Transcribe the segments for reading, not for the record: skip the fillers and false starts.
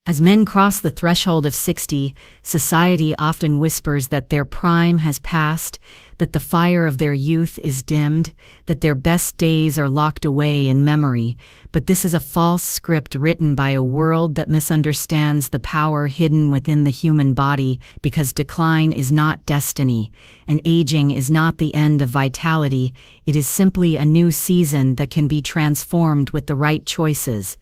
As men cross the threshold of 60, society often whispers that their prime has passed, that the fire of their youth is dimmed, that their best days are locked away in memory. But this is a false script written by a world that misunderstands the power hidden within the human body, because decline is not destiny, and aging is not the end of vitality. It is simply a new season that can be transformed with the right choices.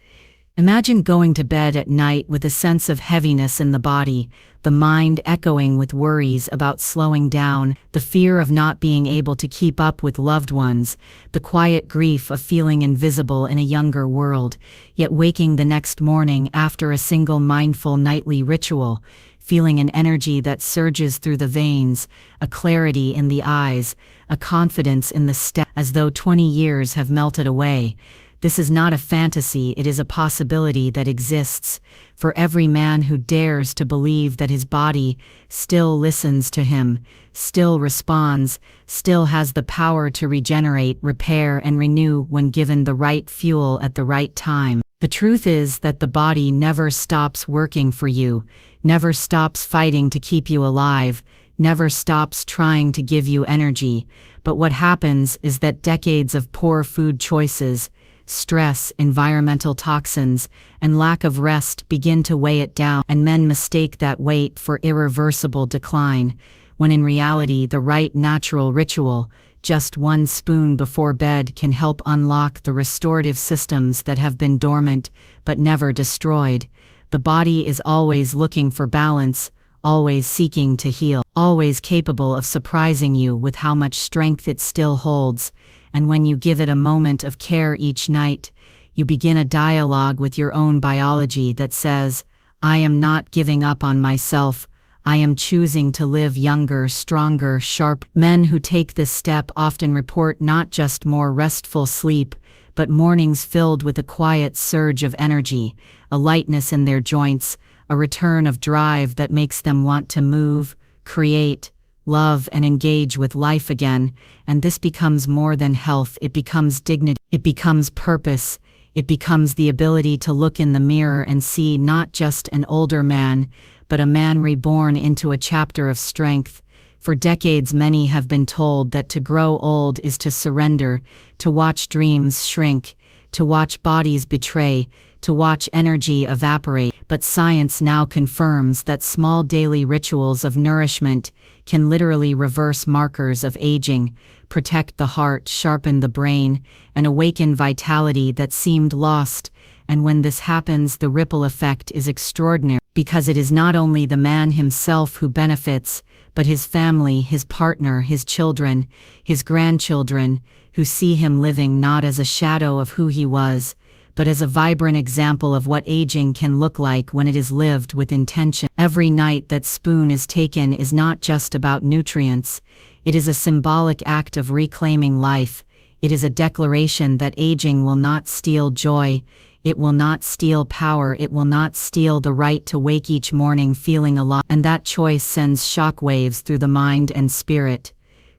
Imagine going to bed at night with a sense of heaviness in the body, the mind echoing with worries about slowing down, the fear of not being able to keep up with loved ones, the quiet grief of feeling invisible in a younger world, yet waking the next morning after a single mindful nightly ritual, feeling an energy that surges through the veins, a clarity in the eyes, a confidence in the step, as though 20 years have melted away. This is not a fantasy, it is a possibility that exists for every man who dares to believe that his body still listens to him, still responds, still has the power to regenerate, repair, and renew when given the right fuel at the right time. The truth is that the body never stops working for you, never stops fighting to keep you alive, never stops trying to give you energy. But what happens is that decades of poor food choices, stress, environmental toxins, and lack of rest begin to weigh it down, and men mistake that weight for irreversible decline, when in reality the right natural ritual, just one spoon before bed, can help unlock the restorative systems that have been dormant but never destroyed. The body is always looking for balance, always seeking to heal, always capable of surprising you with how much strength it still holds. And when you give it a moment of care each night, you begin a dialogue with your own biology that says, I am not giving up on myself, I am choosing to live younger, stronger, sharp. Men who take this step often report not just more restful sleep, but mornings filled with a quiet surge of energy, a lightness in their joints, a return of drive that makes them want to move, create, love, and engage with life again. And this becomes more than health, it becomes dignity, it becomes purpose, it becomes the ability to look in the mirror and see not just an older man, but a man reborn into a chapter of strength. For decades many have been told that to grow old is to surrender, to watch dreams shrink, to watch bodies betray, to watch energy evaporate. But science now confirms that small daily rituals of nourishment can literally reverse markers of aging, protect the heart, sharpen the brain, and awaken vitality that seemed lost. And when this happens, the ripple effect is extraordinary, because it is not only the man himself who benefits, but his family, his partner, his children, his grandchildren, who see him living not as a shadow of who he was, but as a vibrant example of what aging can look like when it is lived with intention. Every night that spoon is taken is not just about nutrients, it is a symbolic act of reclaiming life. It is a declaration that aging will not steal joy, it will not steal power, it will not steal the right to wake each morning feeling alive. And that choice sends shockwaves through the mind and spirit.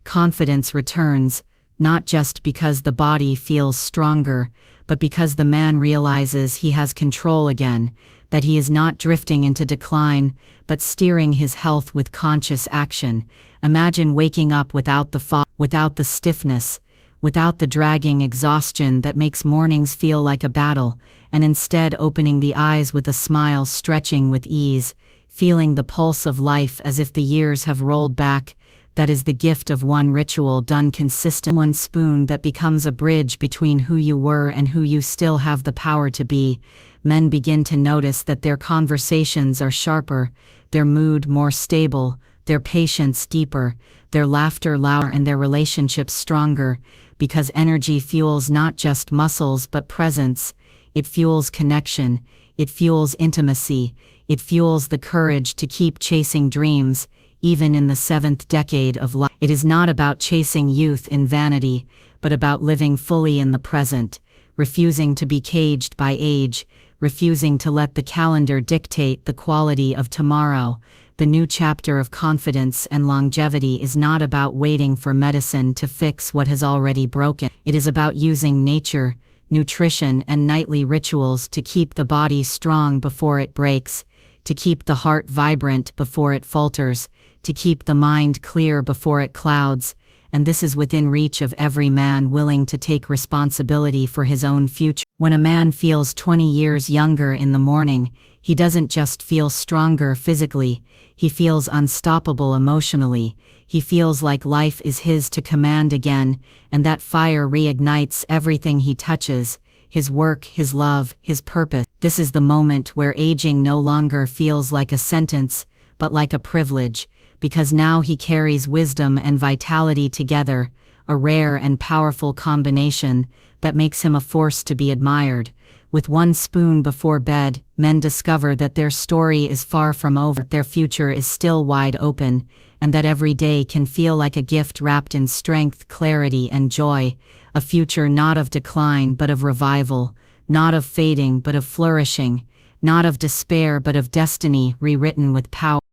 Confidence returns, not just because the body feels stronger, but because the man realizes he has control again, that he is not drifting into decline, but steering his health with conscious action. Imagine waking up without the fog, without the stiffness, without the dragging exhaustion that makes mornings feel like a battle, and instead opening the eyes with a smile, stretching with ease, feeling the pulse of life as if the years have rolled back. That is the gift of one ritual done consistent, one spoon that becomes a bridge between who you were and who you still have the power to be. Men begin to notice that their conversations are sharper, their mood more stable, their patience deeper, their laughter louder, and their relationships stronger, because energy fuels not just muscles but presence. It fuels connection, it fuels intimacy, it fuels the courage to keep chasing dreams, even in the 7th decade of life. It is not about chasing youth in vanity, but about living fully in the present, refusing to be caged by age, refusing to let the calendar dictate the quality of tomorrow. The new chapter of confidence and longevity is not about waiting for medicine to fix what has already broken. It is about using nature, nutrition and nightly rituals to keep the body strong before it breaks, to keep the heart vibrant before it falters, to keep the mind clear before it clouds, and this is within reach of every man willing to take responsibility for his own future. When a man feels 20 years younger in the morning, he doesn't just feel stronger physically, he feels unstoppable emotionally. He feels like life is his to command again, and that fire reignites everything he touches, his work, his love, his purpose. This is the moment where aging no longer feels like a sentence, but like a privilege, because now he carries wisdom and vitality together, a rare and powerful combination that makes him a force to be admired. With one spoon before bed, men discover that their story is far from over, their future is still wide open, and that every day can feel like a gift wrapped in strength, clarity, and joy, a future not of decline but of revival, not of fading but of flourishing, not of despair but of destiny rewritten with power.